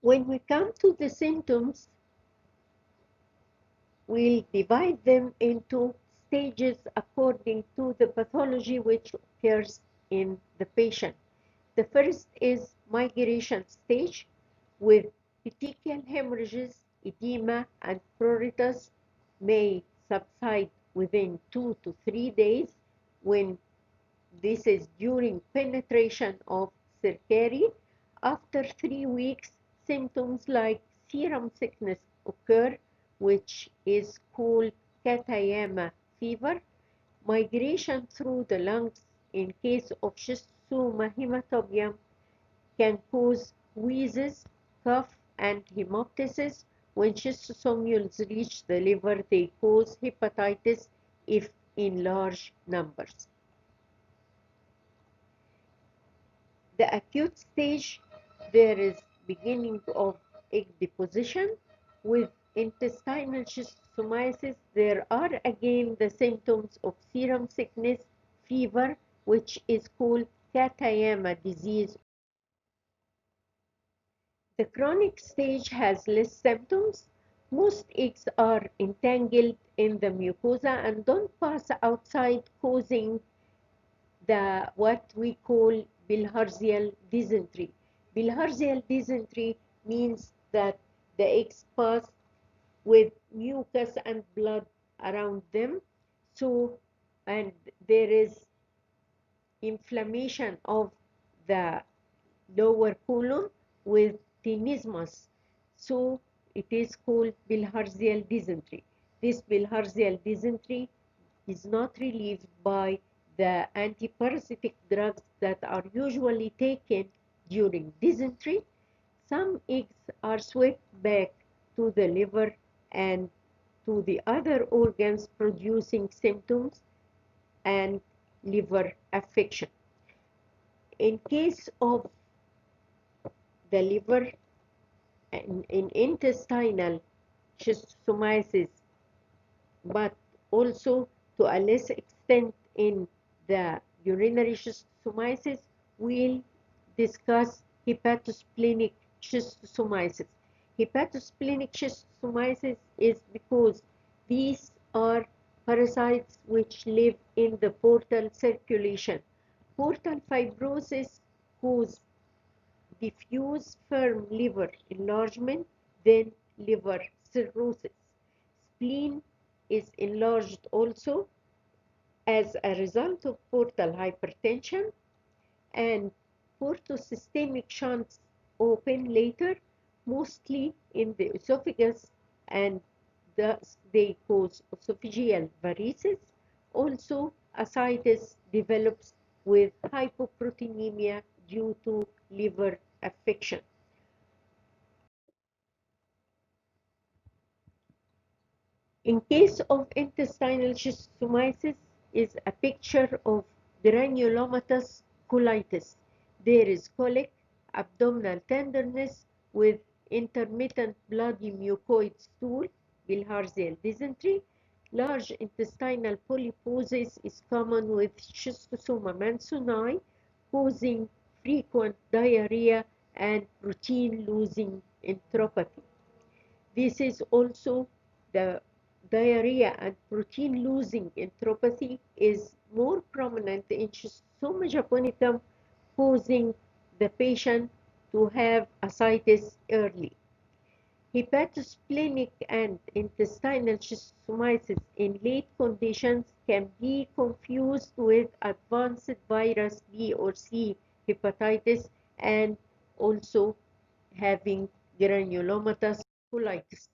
When we come to the symptoms, we'll divide them into stages according to the pathology which occurs in the patient. The first is migration stage with petechial hemorrhages, edema, and pruritus may subside within 2 to 3 days when this is during penetration of cercari. After 3 weeks, symptoms like serum sickness occur, which is called Katayama fever. Migration through the lungs in case of schistosoma hematobium can cause wheezes, cough, and hemoptysis. When schistosomules reach the liver, they cause hepatitis if in large numbers. The acute stage, there is beginning of egg deposition. With intestinal schistosomiasis, there are again the symptoms of serum sickness, fever, which is called Katayama disease. The chronic stage has less symptoms. Most eggs are entangled in the mucosa and don't pass outside, causing the what we call bilharzial dysentery. Bilharzial dysentery means that the eggs pass with mucus and blood around them. So, and there is inflammation of the lower colon with tenesmus. So, it is called bilharzial dysentery. This bilharzial dysentery is not relieved by the antiparasitic drugs that are usually taken during dysentery. Some eggs are swept back to the liver and to the other organs, producing symptoms and liver affection. In case of the liver in intestinal schistosomiasis, but also to a less extent in the urinary schistosomiasis, we'll discuss hepatosplenic schistosomiasis. Hepatosplenic schistosomiasis is because these are parasites which live in the portal circulation. Portal fibrosis causes diffuse firm liver enlargement, then liver cirrhosis. Spleen is enlarged also as a result of portal hypertension, and portosystemic shunts open later, mostly in the esophagus, and thus they cause esophageal varices. Also, ascites develops with hypoproteinemia due to liver affection. In case of intestinal schistosomiasis, is a picture of granulomatous colitis. There is colic, abdominal tenderness with intermittent bloody mucoid stool, bilharzial dysentery. Large intestinal polyposis is common with schistosoma mansoni, causing frequent diarrhea and protein losing enteropathy. This is also the diarrhea and protein losing enteropathy is more prominent in schistosoma japonicum, causing the patient to have ascites early. Hepatosplenic and intestinal schistosomiasis in late conditions can be confused with advanced virus B or C hepatitis and also having granulomatous colitis.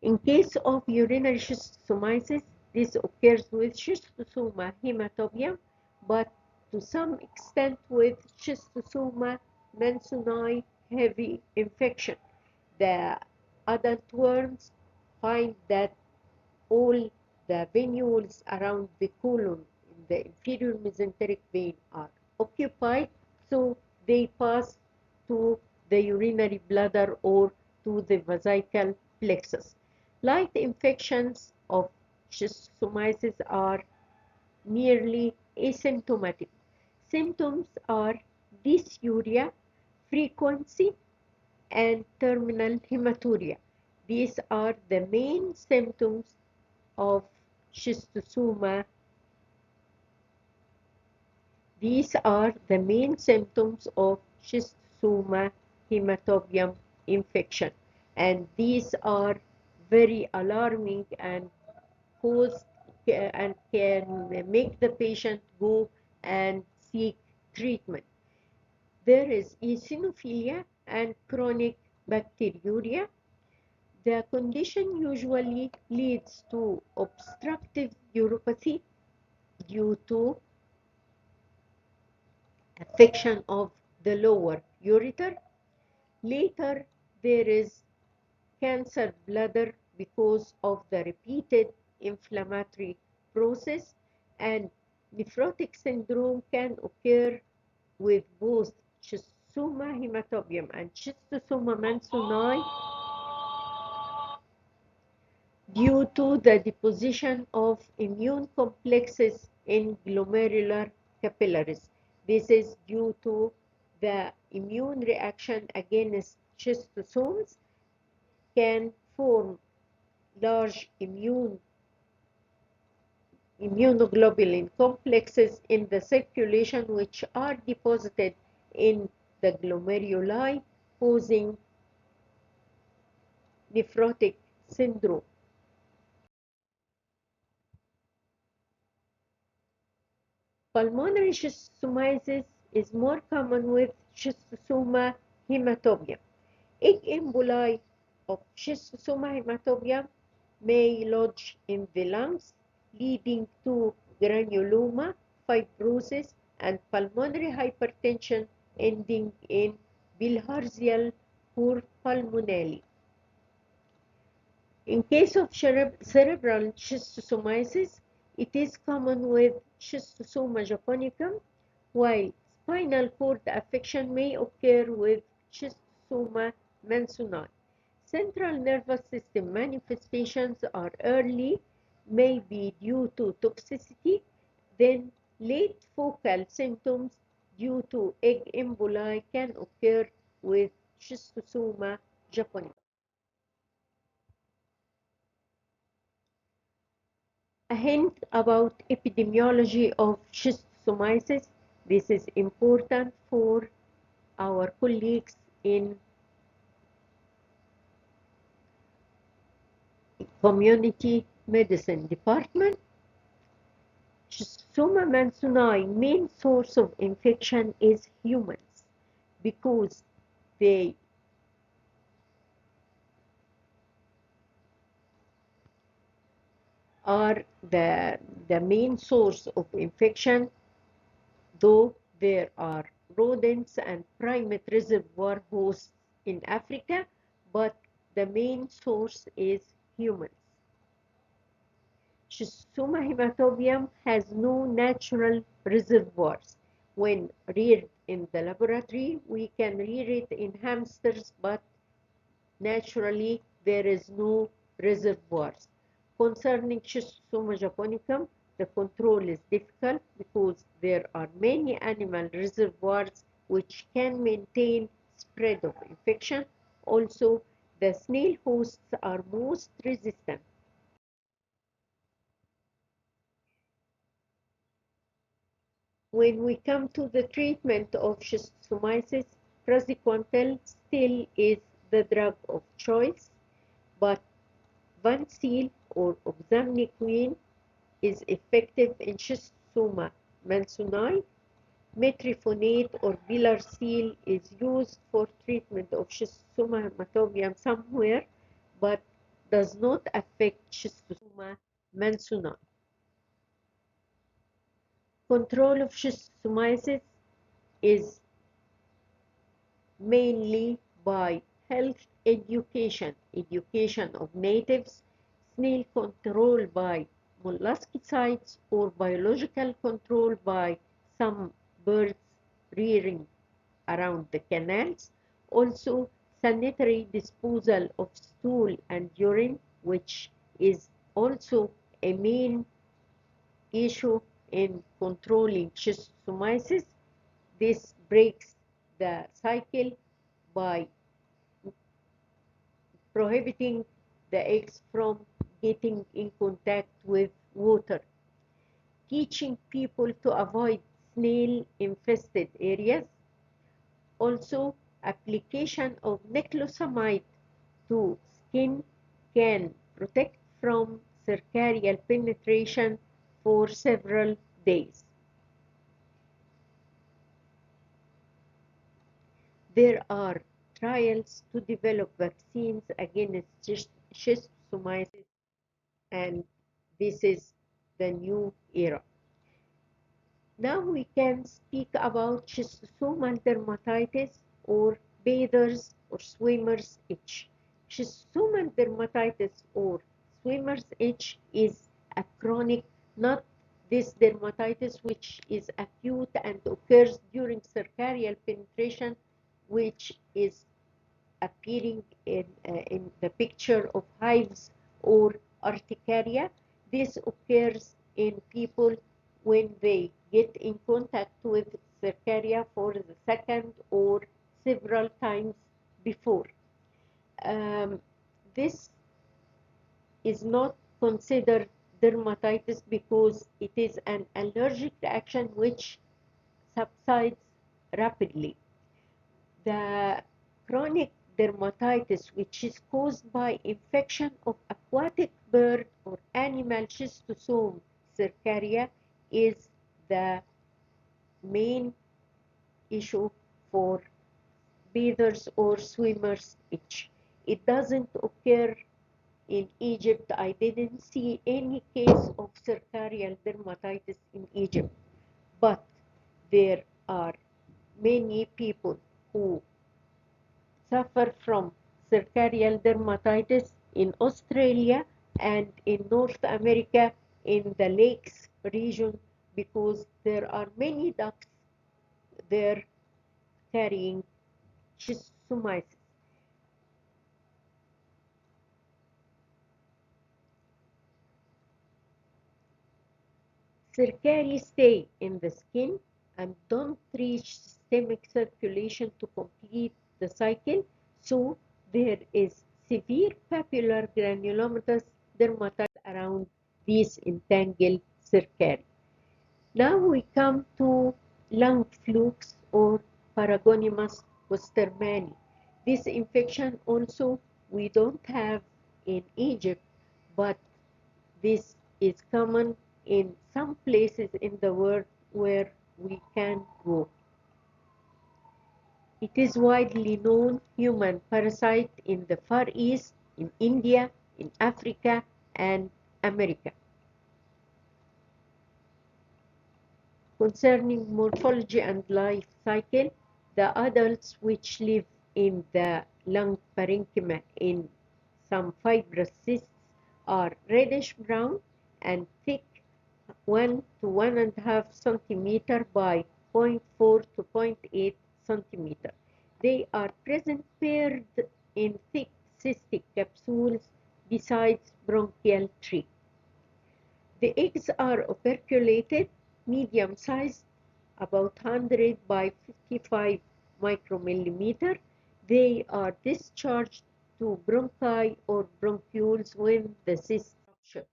In case of urinary schistosomiasis, this occurs with schistosoma hematobium, but to some extent with schistosoma mansoni heavy infection. The adult worms find that all the venules around the colon in the inferior mesenteric vein are occupied, so they pass to the urinary bladder or to the vesical plexus. Light infections of schistosomiasis are nearly asymptomatic. Symptoms are dysuria, frequency, and terminal hematuria. These are the main symptoms of schistosoma. These are the main symptoms of schistosoma hematobium infection, and these are very alarming and cause and can make the patient go and seek treatment. There is eosinophilia and chronic bacteriuria. The condition usually leads to obstructive uropathy due to affection of the lower ureter. Later, there is cancer bladder because of the repeated inflammatory process, and nephrotic syndrome can occur with both schistosoma hematobium and schistosoma mansoni due to the deposition of immune complexes in glomerular capillaries. This is due to the immune reaction against schistosomes can form large immunoglobulin complexes in the circulation which are deposited in the glomeruli, causing nephrotic syndrome. Pulmonary schistosomiasis is more common with schistosoma hematobium. Egg emboli of schistosoma hematobium may lodge in the lungs, leading to granuloma, fibrosis, and pulmonary hypertension, ending in bilharzial pulmonale. In case of cerebral schistosomiasis, it is common with schistosoma japonicum, while spinal cord affection may occur with schistosoma mansoni. Central nervous system manifestations are early, may be due to toxicity, then late focal symptoms due to egg emboli can occur with schistosoma japonicum. A hint about epidemiology of schistosomiasis. This is important for our colleagues in community medicine department. Schistosoma mansoni main source of infection is humans because they are the main source of infection, though there are rodents and primate reservoir hosts in Africa, but the main source is humans. Schistosoma hematobium has no natural reservoirs. When reared in the laboratory, we can rear it in hamsters, but naturally there is no reservoirs. Concerning Schistosoma japonicum, the control is difficult because there are many animal reservoirs which can maintain spread of infection. Also, the snail hosts are most resistant. When we come to the treatment of schistosomiasis, praziquantel still is the drug of choice, but Vancil or oxamniquine is effective in schistosoma mansoni. Metryptonate or bilarcil is used for treatment of schistosoma hematobium somewhere, but does not affect schistosoma mansoni. Control of schistosomiasis is mainly by health education, education of natives, snail control by molluscicides, or biological control by some birds rearing around the canals. Also, sanitary disposal of stool and urine, which is also a main issue in controlling schistosomiasis. This breaks the cycle by prohibiting the eggs from getting in contact with water, teaching people to avoid snail-infested areas. Also, application of niclosamide to skin can protect from cercarial penetration for several days. There are trials to develop vaccines against schistosomiasis, and this is the new era. Now we can speak about schistosomal dermatitis or bathers or swimmer's itch. Schistosomal dermatitis or swimmer's itch is a chronic, not this dermatitis which is acute and occurs during cercarial penetration, which is appearing in the picture of hives or urticaria. This occurs in people when they get in contact with cercaria for the second or several times before. This is not considered dermatitis because it is an allergic reaction which subsides rapidly. The chronic dermatitis, which is caused by infection of aquatic bird or animal schistosome cercaria, is the main issue for bathers or swimmers itch. It doesn't occur in Egypt. I didn't see any case of cercarial dermatitis in Egypt, but there are many people who suffer from cercarial dermatitis in Australia and in North America in the lakes region because there are many ducks there carrying schistosomiasis. Cercariae stay in the skin and don't reach systemic circulation to complete the cycle, so there is severe papular granulomatous dermatitis around these entangled cercariae. Now we come to lung flukes or Paragonimus westermani. This infection also we don't have in Egypt, but this is common in some places in the world where we can go. It is widely known human parasite in the Far East, in India, in Africa, and America. Concerning morphology and life cycle, the adults which live in the lung parenchyma in some fibrous cysts are reddish brown and thick 1 to 1.5 centimeter by 0.4 to 0.8 centimeter. They are present paired in thick cystic capsules besides bronchial tree. The eggs are operculated, medium-sized, about 100 by 55 micromillimeter. They are discharged to bronchi or bronchioles when the cyst rupture.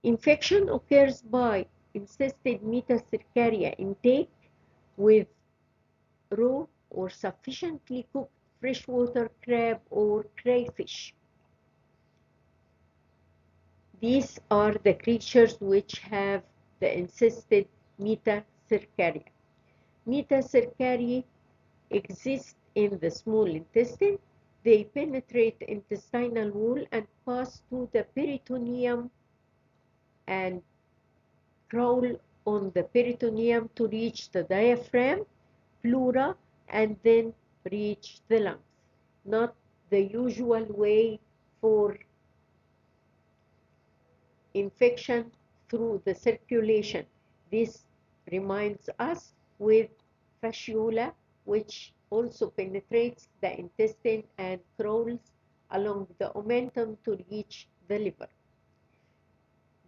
Infection occurs by encysted metacercaria intake with raw or sufficiently cooked freshwater crab or crayfish. These are the creatures which have the encysted metacercaria. Metacercaria exist in the small intestine. They penetrate intestinal wall and pass to the peritoneum and crawl on the peritoneum to reach the diaphragm, pleura, and then reach the lungs. Not the usual way for infection through the circulation. This reminds us with fasciola, which also penetrates the intestine and crawls along the omentum to reach the liver.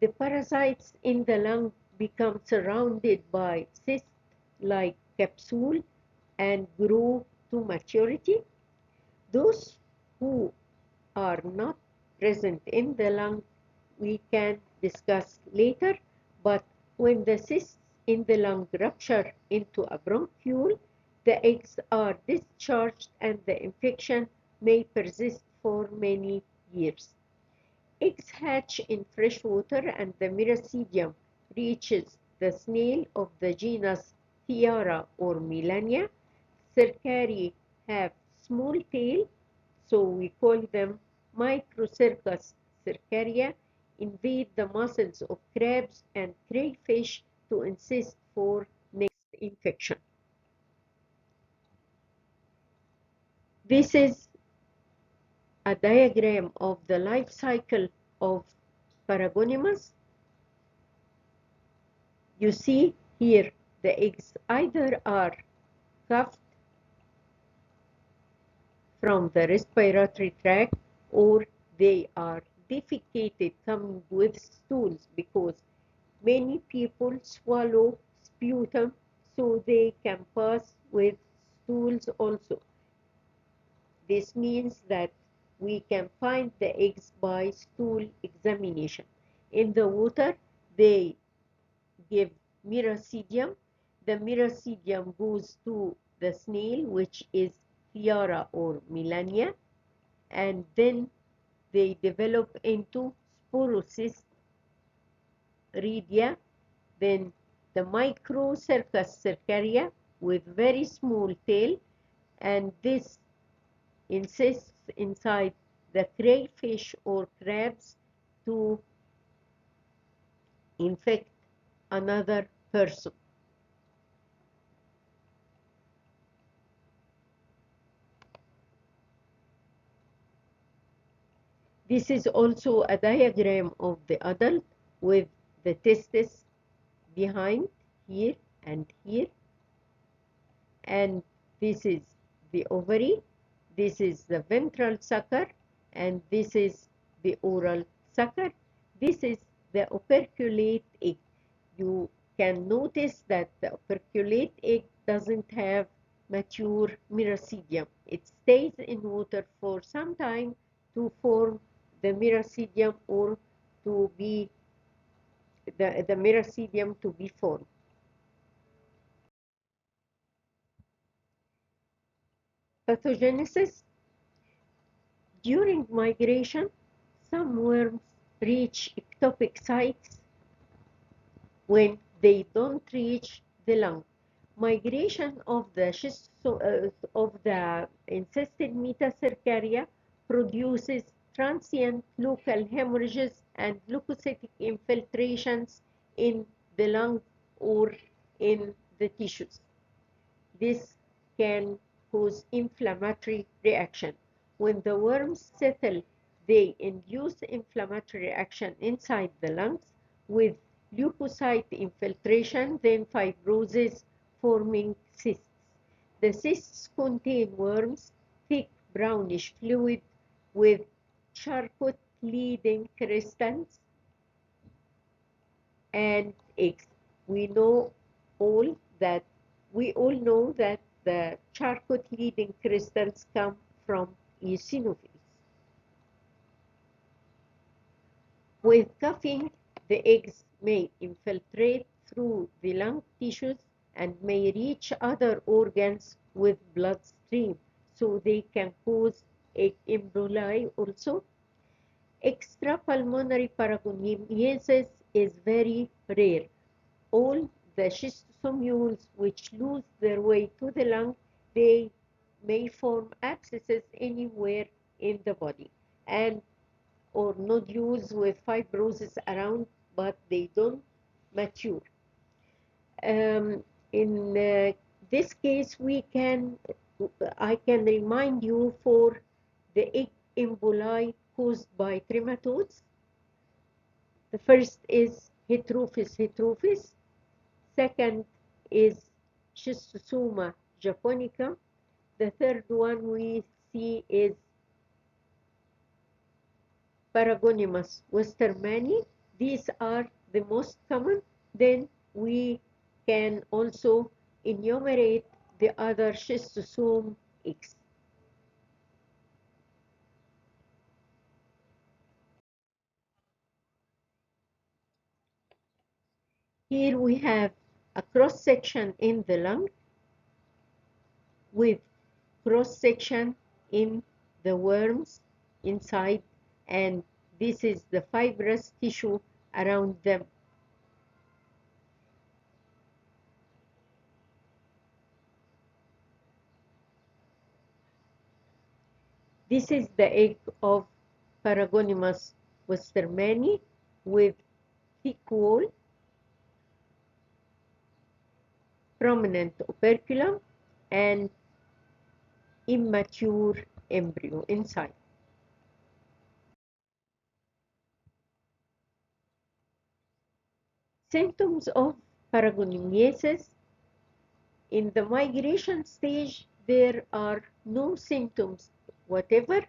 The parasites in the lung become surrounded by cyst-like capsule and grow to maturity. Those who are not present in the lung we can discuss later, but when the cysts in the lung rupture into a bronchiole, the eggs are discharged and the infection may persist for many years. Eggs hatch in fresh water and the miracidium reaches the snail of the genus Tiara or Melania. Cercariae have small tail, so we call them microcircus cercaria, invade the muscles of crabs and crayfish to insist for next infection. This is a diagram of the life cycle of Paragonimus. You see here the eggs either are cuffed from the respiratory tract or they are defecated coming with stools, because many people swallow sputum so they can pass with stools also. This means that we can find the eggs by stool examination. In the water, they give miracidium. The miracidium goes to the snail, which is Fiara or Melania, and then they develop into sporocyst redia, then the microcircus cercaria with very small tail, and this insists inside the crayfish or crabs to infect another person. This is also a diagram of the adult with the testis behind here and here, and this is the ovary, this is the ventral sucker, and this is the oral sucker. This is the operculate egg. You can notice that the operculate egg doesn't have mature miracidium. It stays in water for some time to form the miracidium or to be the miracidium to be formed. Pathogenesis. During migration, some worms reach ectopic sites when they don't reach the lung. Migration of the encysted metacercaria produces transient local hemorrhages and leukocytic infiltrations in the lung or in the tissues. This can cause inflammatory reaction. When the worms settle, they induce inflammatory reaction inside the lungs with leukocyte infiltration, then fibrosis, forming cysts. The cysts contain worms, thick brownish fluid with Charcot-Leyden crystals and eggs. We all know that the Charcot-Leyden crystals come from eosinophils. With cuffing, the eggs may infiltrate through the lung tissues and may reach other organs with bloodstream, so they can cause egg emboli also. Extrapulmonary paragoniasis is very rare. All the schistosomules which lose their way to the lung, they may form abscesses anywhere in the body and or nodules with fibrosis around, but they don't mature. In this case, I can remind you for the egg emboli caused by trematodes. The first is Heterophis. Second is Schistosoma japonica. The third one we see is Paragonimus westermani. These are the most common. Then we can also enumerate the other schistosome eggs. Here we have a cross-section in the lung with cross-section in the worms inside, and this is the fibrous tissue around them. This is the egg of Paragonimus westermani with thick wall, prominent operculum, and immature embryo inside. Symptoms of Paragoniasis. In the migration stage, there are no symptoms whatever,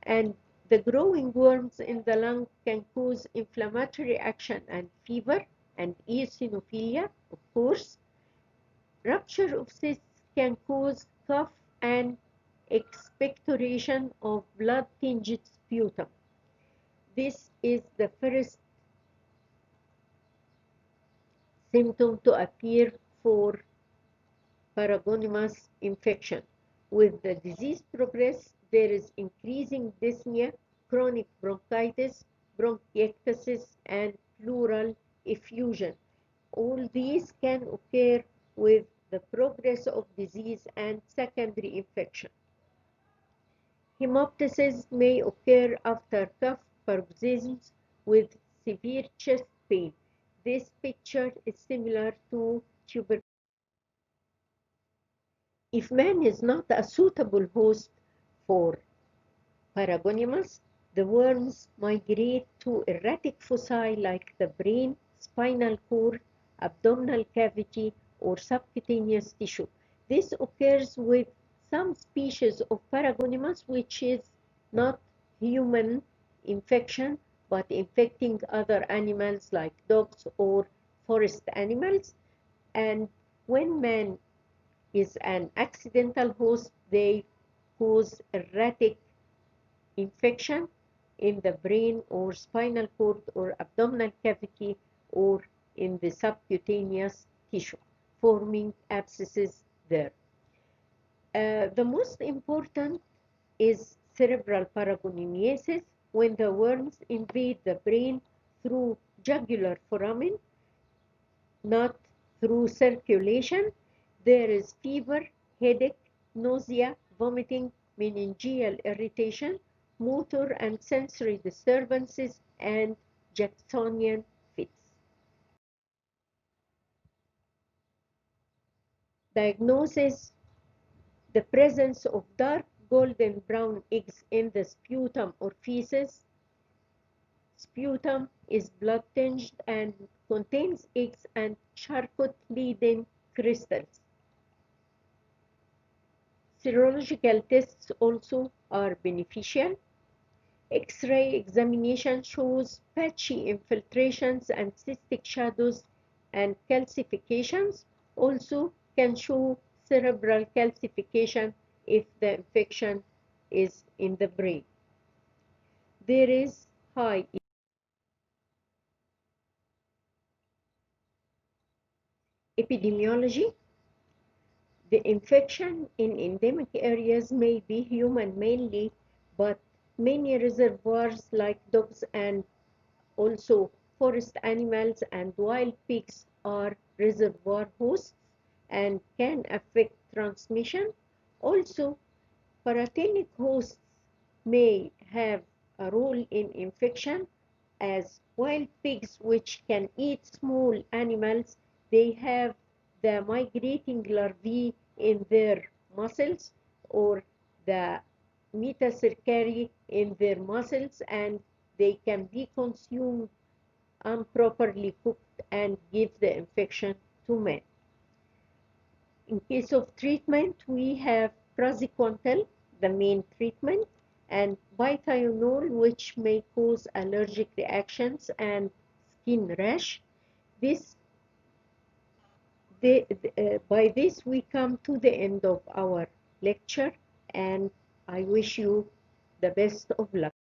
and the growing worms in the lung can cause inflammatory action and fever and eosinophilia, of course. Rupture of cysts can cause cough and expectoration of blood-tinged sputum. This is the first symptom to appear for Paragonimus infection. With the disease progress, there is increasing dyspnea, chronic bronchitis, bronchiectasis, and pleural effusion. All these can occur with the progress of disease and secondary infection. Hemoptysis may occur after cough paroxysms with severe chest pain. This picture is similar to tuberculosis. If man is not a suitable host for Paragonimus, the worms migrate to erratic foci like the brain, spinal cord, abdominal cavity, or subcutaneous tissue. This occurs with some species of Paragonimus, which is not human infection, but infecting other animals like dogs or forest animals. And when man is an accidental host, they cause erratic infection in the brain or spinal cord or abdominal cavity or in the subcutaneous tissue, forming abscesses there. The most important is cerebral Paragoniasis, when the worms invade the brain through jugular foramen, not through circulation. There is fever, headache, nausea, vomiting, meningeal irritation, motor and sensory disturbances, and Jacksonian fits. Diagnosis: the presence of dark golden brown eggs in the sputum or feces. Sputum is blood tinged and contains eggs and Charcot-Leyden crystals. Serological tests also are beneficial. X-ray examination shows patchy infiltrations and cystic shadows, and calcifications also can show cerebral calcification if the infection is in the brain. There is high epidemiology. The infection in endemic areas may be human mainly, but many reservoirs like dogs and also forest animals and wild pigs are reservoir hosts and can affect transmission. Also, parasitologic hosts may have a role in infection, as wild pigs, which can eat small animals, they have the migrating larvae in their muscles or the metacercary in their muscles, and they can be consumed improperly cooked and give the infection to man. In case of treatment, we have praziquantel, the main treatment, and bithionol, which may cause allergic reactions and skin rash. By this, we come to the end of our lecture, and I wish you the best of luck.